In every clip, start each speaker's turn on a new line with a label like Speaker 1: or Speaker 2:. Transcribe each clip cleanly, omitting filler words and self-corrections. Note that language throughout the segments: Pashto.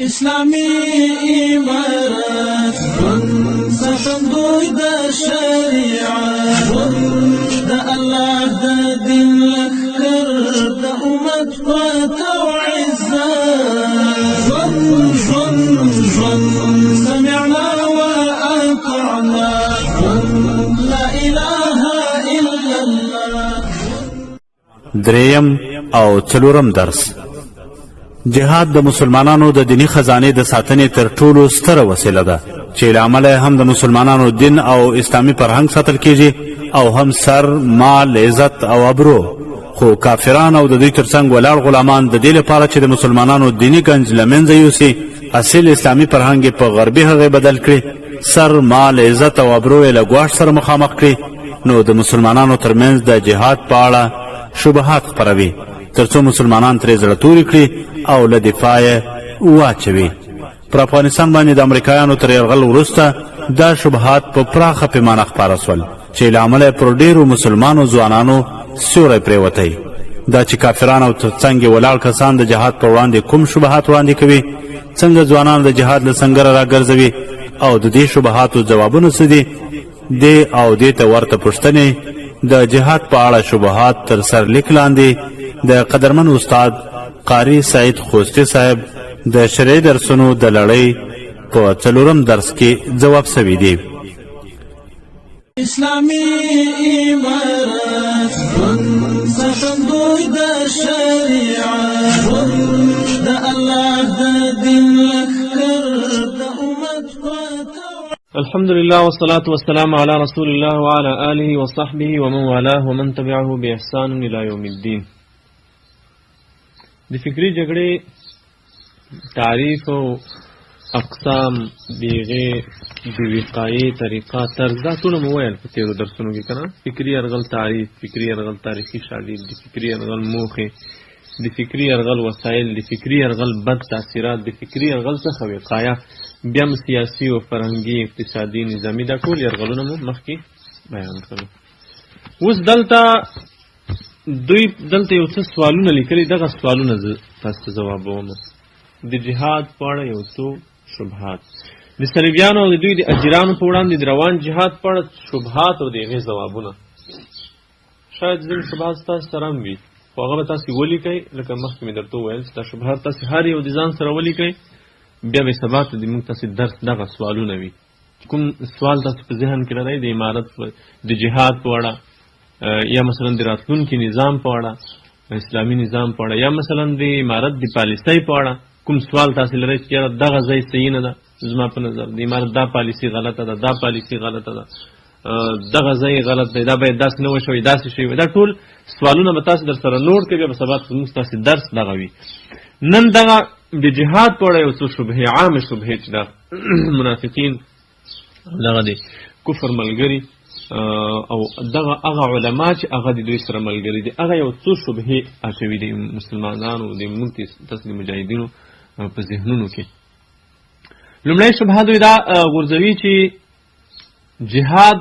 Speaker 1: اسلامی امارت سخندوی د شریعت د الله د دین لخر د امت فتو عزت سمعنا واطعنا لا اله الا الله.
Speaker 2: دریم او څلورم درس جهاد د مسلمانانو د دینی خزانه د ساتنې تر ټولو ستره وسیله ده چې له امله هم د مسلمانانو دین او اسلامي فرهنګ ساتل کیږي او هم سر مال عزت او ابرو. خو کافران او د دوی ترڅنګ ولاړ غلامان د دې لپاره چې د مسلمانانو دینی گنج له منځه یوسي اصل اسلامي فرهنګ په غربي هغې بدل کړي، سر مال عزت او ابرو یې له ګواښ سره مخامخ کړي، نو د مسلمانانو ترمنځ د جهاد په اړه شبهات خپروي ترڅو مسلمانان ترې زړه توري کړي او له دفاع واچوي. پر افغانستان باندې د امریکایانو تر یرغل وروسته دا شبهات په پراخه پیمانه خپاره سول چې له امله پر ډېرو مسلمانو ځوانانو سیوری پرېوتی. دا چې کافران او ترڅنګ یې ولاړ کسان د جهاد په وړاندې کوم شبهات وړاندې کوي، څنګه ځوانان د جهاد له سنګره راګرځوي او د دې شبهاتو ځوابونه څه دي، دې او دې ته ورته پوښتنې د جهاد په اړه شبهات تر سرلیک لاندې د قدرمن استاد قاری سعید خوستی صاحب د شرعي درسونو د لړۍ په څلورم درس کې ځواب سوي دي.
Speaker 1: اسلامی امارت سخندوی د شریعت د الله د دین لخر د امت فتو.
Speaker 3: الحمد لله والصلاة والسلام على رسول الله وعلى آله وصحبه ومن والاه ومن تبعه بإحسان إلى يوم الدين. د فکری جګړې تعریف او اقسام دیغه د وقایې طریقه طرز دا ټول مو ویل په تیرو درسونو کې کنه. فکری ارغل تعریف، فکری ارغل تاریخي شالید، د فکری ارغل موخه، د فکری ارغل وسایل، د فکری ارغل بد تاثیرات، د فکری ارغل څخه وقایه، بیا سیاسي او فرهنګي اقتصادي نظامی دا ټول ارغلونه مو مخکې بیان کړو. اوس دوی دلته یو څه سوالونه لیکلي، دغه سوالونه تاسو ته ځوابوم. د جهاد په اړه یو څو شبهات، د صلیبیانو او د دوی د اجیرانو په وړاندې د روان جهاد په اړه شبهات او د هغې ځوابونه. شاید ځینې شبهات ستاسو سره هم وي، خو هغه به تاسې ولیکئ. لکه مخکې مې درته وویل چې دا شبهات تاسې هر یو د ځان سره ولیکئ، بیا به سبا ته د موږ تاسې درس دغه سوالونه وي. کوم سوال تاسو په ذهن کې لرئ د امارت د جهاد په اړه، یا مثلا د راتلونکي نظام په اړه، اسلامي نظام په اړه، یا مثلا د امارت د پالیسۍ په اړه کوم سوال تاسو لرئ چې یاره دغه ځای صحیح نه ده، زما په نظر د امارت دا پالیسي غلطه ده، دا پالیسي غلطه ده، دغه ځای غلط دی، دا باید داسې نه وشوي، داسې شوي. دا ټول سوالونه به تاسو در سره نوټ کړئ، بیا به سبا زموږ ستاسې درس دغه وي. نن دغه د جهاد په اړه یو څو شبهې، عامې شبهې چې د منافقین دغه د کفر ملګري او دغه هغه علما چې هغه د دوی سره ملګري دي، هغه یو څو شبهې اچوي د مسلمانانو د موږ تاسو د مجاهدینو په ذهنونو کې. لومړی شبهه دوی دا غورځوي چې جهاد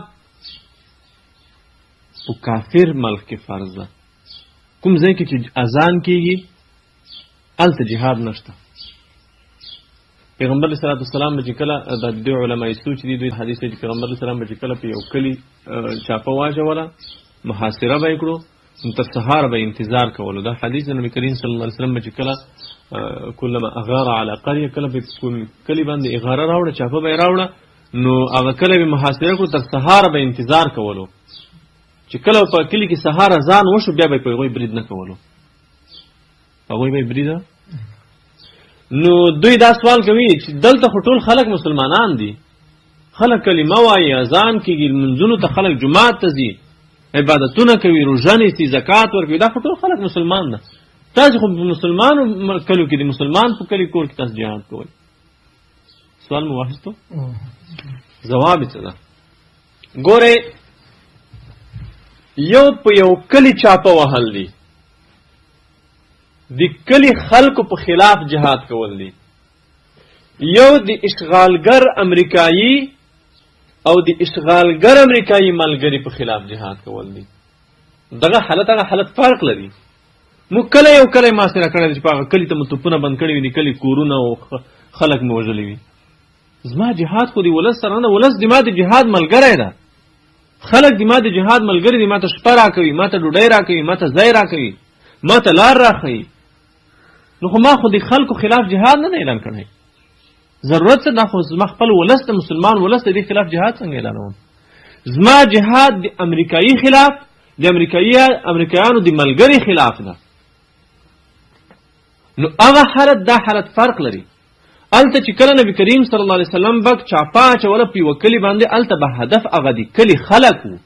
Speaker 3: په کافر ملک کې فرض ده. کوم ځای کې چې اذان کېږي هلته جهاد نشته. پیغمبر علیه الصلاة والسلام به چې کله د دوی علماء سوچ دي، دوی حدیث دی چې پیغمبر علیه السلام به چې کله په یو کلي چاپه واچوله، محاصره به یې کړو، نو تر سهار به انتظار کولو. دا حدیث د نبي کریم صلی الله علیه وسلم به چې کله کلما اغار علی قريه، کله به کلي باندې اغاره راوړه، چاپه به یې راوړه، نو هغه کله به محاصره کړو، تر سهار به انتظار کولو. چې کله په کلي کې سهار اذان وشو، بیا به په هغوی برید نه کولو، هغوی به یې بریده. نو دوی دا سوال کوي چې دلته خو ټول خلک مسلمانان دي، خلک کلمه وایي، اذان کېږي، لمونځونو ته خلک جومات ته ځي، عبادتونه کوي، روژه نیسي، زکات ورکوي، دا خو ټول خلک مسلمان ده. تاسو خو په مسلمانو کلو کې د مسلمان په کلي کور کې تاسو جهاد کوئ. سوال مو واخیستو؟ ځواب یې څه ده؟ ګورئ، یو په یو کلي چاپه وهل دي، د کلی خلکو په خلاف جهاد کول دي، یو د اشغالګر امریکایي او د اشغالګر امریکایي ملګری په خلاف جهاد کول دي. دغه حالت فرق لري. مو کله یو کله ما سره کړی چې په کلی ته مو توپونه بند کړي وي، کلی کورونه او خلق مې وژلي وي. زما جهاد خو د ولس سره نه، ولس د ما د جهاد ملګری ده. خلق د ما د جهاد ملګری دي، ما ته شپه راکوي، ما ته ډوډۍ راکوي، ما ته ځای راکوي، ما ته لار راښیي. نو خو ما خو د خلکو خلاف جهاد نه اعلان کړی. ضرورت څه دا خو زما خپل ولس د مسلمان ولس د دې خلاف جهاد څنګه اعلانوم؟ زما جهاد د امریکایي خلاف، د امریکایانو د ملګری خلاف ده. نو هغه حالت دا حالت فرق لري. الته چې کله نبی کریم صلی الله علیه وسلم بک چاپا اچوله په یوه کلي باندې، الته به هدف هغه د کلي خلک وو.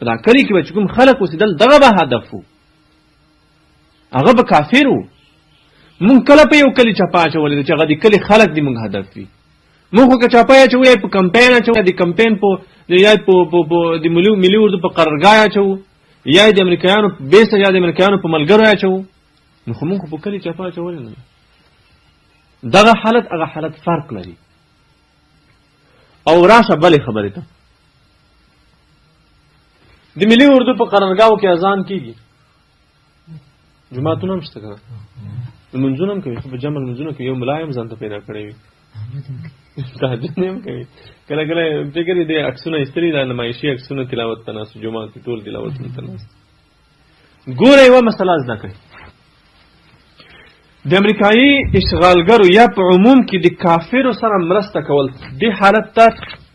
Speaker 3: دا کلي کې به چې کوم خلک اوسېدل دغه به هدف وو، هغه به کافر وو. مونږ کله په یو کلي چاپا اچولې ده چې هغه د کلي خلک دی مونږ هدف وي. مونږ خو که چاپا اچوو یا په کمپین اچوو، د کمپین په یا د ملي اردو په قرارګاه اچوو، یا د امریکایانو په بیسه یا د امریکایانو په ملګرو اچوو، نو خو مونږ خو په کلي چاپا اچولې نه. دغه حالت هغه حالت فرق لري. او راشه بلې خبرې ته، د ملي اردو په قرارګاهو کې اذان کېږي، جوماتونه هم شته که نه، لمونځونه هم کوي، خو په جمع لمونځونه کوي. یو ملا هم ځان ته پیدا کړی وي، تهجد هم کوي. کله کله فکر یې د عکسونه ایستلي، دا نمایشي عکسونه تلاوت ته ناست، جومات کې ټول تلاوتونه ته ناست. ګوره یوه مسله زده کړئ، د امریکایي اشغالګرو یا په عموم کې د کافرو سره مرسته کول، دې حالت ته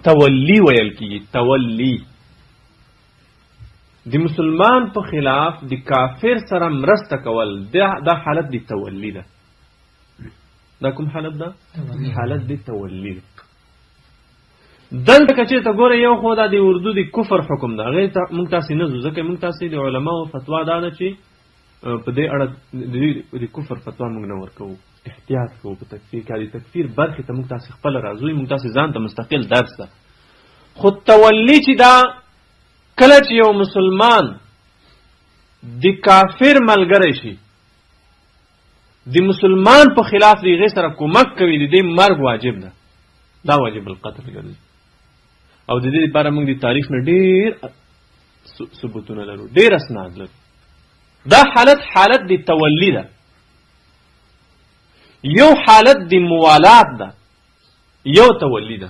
Speaker 3: تولی ویل کېږي. تولی د مسلمان په خلاف د کافر سره مرسته کول، دا حالت د تولی ده. دا کوم حالت ده؟ حالت د تولی ده. دلته که چېرته ګوره یو خو دا د اردو د کفر حکم ده، هغې ته موږ تاسې نه ځو، ځکه موږ تاسې د علماو فتوا دا ده چې په دې اړه د کفر فتوا موږ نه ورکوو، احتیاط کوو په تکفیر کې. د تکفیر برخې ته موږ تاسې خپله راځوي، موږ تاسې ځان ته مستقل درس ده. خو تولی چې دا کله چې یو مسلمان د کافر ملګری شي، د مسلمان په خلاف د هغې سره کومک کوي، د دې مرګ واجب ده، دا واجب القتل ګرځي. او د دې لپاره موږ د تاریخ نه ډېر ثبوتونه لرو، ډېر اسناد لرو. دا حالت د تولی ده. یو حالت د موالات ده، یو تولی ده.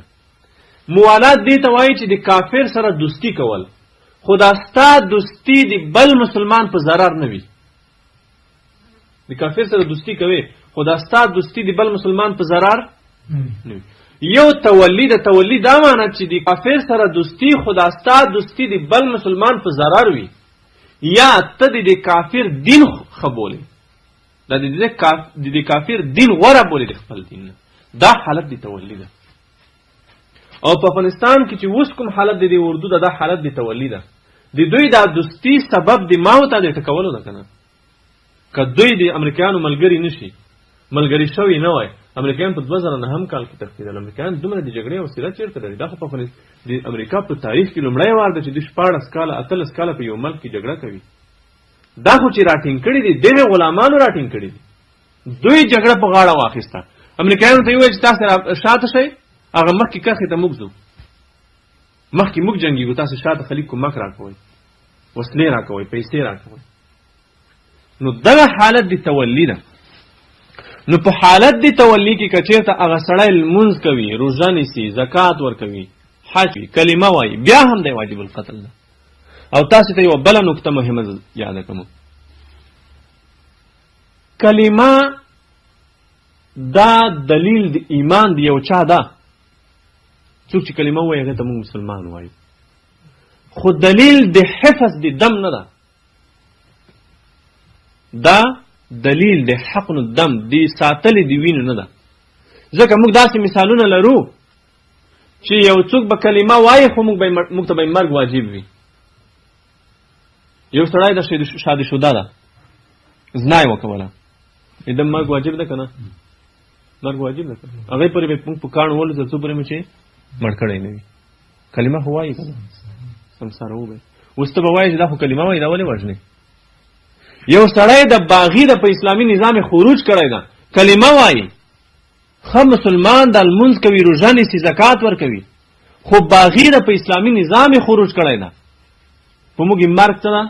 Speaker 3: موالات دې ته وایي چې د کافر سره دوستی کول، خو دا ستا دوستی د بل مسلمان په ضرر نه وي. د کافر سره دوستی کوي، خو دا ستا دوستی د بل مسلمان په ضرر نه وي. یو تولی ده. تولی دا معنی چې د کافر سره دوستی، خو دا ستا دوستی د بل مسلمان په ضرر وي، یا ته د کافر دین خبولې، دا د کافر دین غوره بولې د خپل دین نه. دا حالت د تولی ده. او په افغانستان کې چې اوس کوم حالت د اردو ده، دا حالت د تولی ده. د دوی دا دوستی سبب د ماو ته د ټکولو ده که نه. که دوی د امریکایانو ملګري نشي، ملګري شوي نه وای، امریکایان په 2009 کال کې تښتېدل. امریکایان دومره د جګړې حوصله چېرته لري؟ دا خو په د امریکا په تاریخ کې لومړی وار ده چې دوی 14 کاله 18 کاله په یو ملک کې جګړه کوي. دا خو چې راټینګ کړي دي، دغه غلامانو راټینګ کړي دي. دوی جګړه په غاړه واخیسته. امریکایانو ته یې وویل چې تاسې شاته شئ، هغه مخکې کرښې ته موږ ځو، مخکې موږ جنګېږو، تاسې شاته خلي کومک راکوئ، وسلې راکوئ، پیسې راکوئ. نو دغه حالت د تولی ده. نو په حالت د تولی کې که چېرته هغه سړی لمونځ کوي، روژه نیسي، زکات ورکوي، حج کوي، کلمه وایي، بیا هم دی واجب القتل ده. او تاسې ته یوه بله نکته مهمه یاده کوم، کلمه دا دلیل د ایمان د یو چا ده. څوک چې کلمه وایي هغې ته موږ مسلمان وایو، خو دلیل د حفظ د دم نه ده. دا دلیل د حقن الدم، دی ساتلې د وینو نه ده. ځکه موږ داسې مثالونه لرو چې یو څوک به کلمه وایي، خو موږ ته به مرګ واجب وي. یو سړی د شادي شده ده، زنا یې وکوله، د مرګ واجب ده که نه؟ مرګ واجب ده. هغې پورې به موږ په کاڼو ولو تر څو پورې مو چې مړ کړی نه وي. کلمه خو وایي که نه؟ سمساره وبه. اوس ته به وایي چې دا خو کلمه وایي، دا ولې وژنې؟ یو سړی د باغی د په اسلامي نظام خروج کړی ده، کلمه وایي، ښه مسلمان د لمونځ کوي، روژه نیسي، زکات ورکوي، خو باغی د په اسلامي نظام خروج کړی ده، په موږ یې مرګ څه ده؟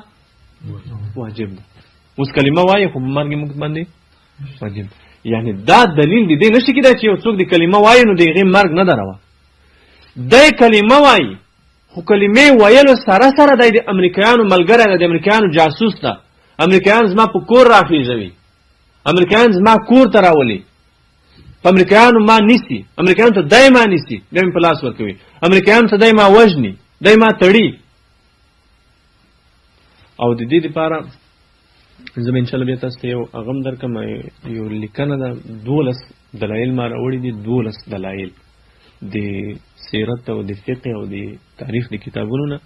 Speaker 3: واجب ده. اوس کلمه وایي، خو په مرګ یې موږ باندې واجب ده. یعنی دا دلیل دی دی نشي کېدای چې یو څوک د کلمه وایي نو د هغې مرګ نه دروا دی کلمه وایي خو کلمې ویلو سره سره دی د امریکایانو ملګری دی د امریکایانو جاسوس ده امریکایان زما په کور راخېژوي امریکایان زما کور ته راولي په امریکایانو ما نیسي امریکایانو ته دی ما نیسي بیا مې په لاس ورکوي امریکایانو ته دی ما وژني دی ما تړي او د دې دپاره زه به انشاءالله بیا تاسو ته یو هغه هم درکړم یو لیکنه ده 12 دلایل ما راوړي دي 12 دلایل د سیرت او د فقه او د تاریخ د کتابونو نه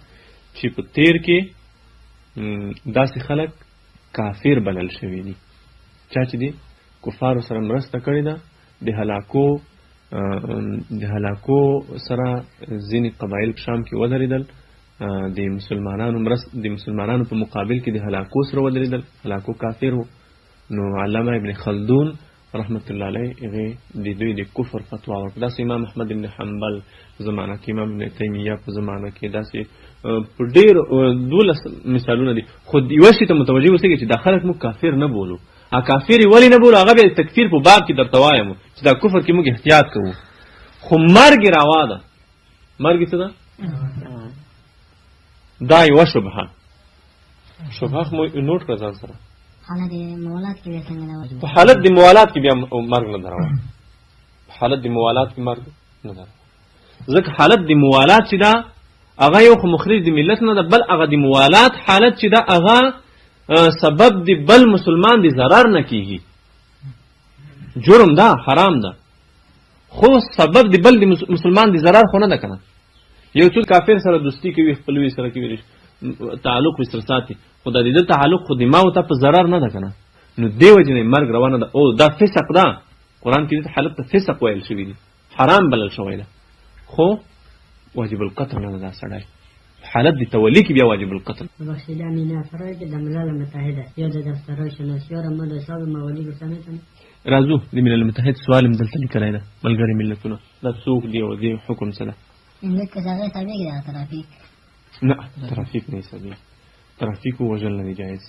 Speaker 3: چې په تیر کې داسې خلک کافر بلل شوي دي چا چې دي کفارو سره مرسته کړې ده د هلاکو سره ځینې قبایل په شام کې ودرېدل د مسلمانانو په مقابل کې د هلاکو سره ودرېدل هلاکو کافر وو نو علامه ابن خلدون رحمت الله علیه هغې د دوی د کفر فتوا ورکړه داسې امام احمد ابن حنبل په زمانه کې امام ابن تیمیه په زمانه کې داسې په ډېر 12 مثالونه دي خو یوه شي ته متوجه اوسېږي چې دا خلک موږ کافر نه بولو کافر یې ولې نه بولو هغه بیا د تکفیر په باب کې درته وایم چې دا کفر کې موږ احتیاط کوو خو مرګ یې روا ده مرګ څه ده دا یوه شبهه مو نوټ کړه ځان سره په حالت د موالات کې بیا مرګ نه دروا په حالت د موالات کې مرګ نه دروا ځکه حالت د موالات چې دا هغه یو خو مخرج د ملت نه ده بل هغه د موالات حالت چې دا هغه سبب د بل مسلمان د ضرر نه کیږي جرم ده حرام ده خو سبب د بل د مسلمان د ضرر خو نه ده کنه یو څوک کافر سره دوستی کوي خپلوي سره کوي تعلق وسره ساتي خو د دې تعلق خو د ما او ته په ضرر نه ده کنه نو دیو جنې مرګ روانه ده او دا فسق ده قران کې د حالت ته فسق ویل شوی دی حرام بلل شوی ده خو واجب القتل نه ده سړی حالت د تولی کې بیا واجب القتل
Speaker 4: بخشیده مینا فرای د ملل متحده یا د دفترو شناسیو رمضان حساب موالید سمته
Speaker 3: راځو د ملل متحد سوال هم دلته لیکلای ده ملګری ملتونه دا څوک دی او د حکم سره
Speaker 4: انګلیس کې څنګه تابع دی ترافیک
Speaker 3: نه ترافیک نه سبي ترافیک وجل نه جایز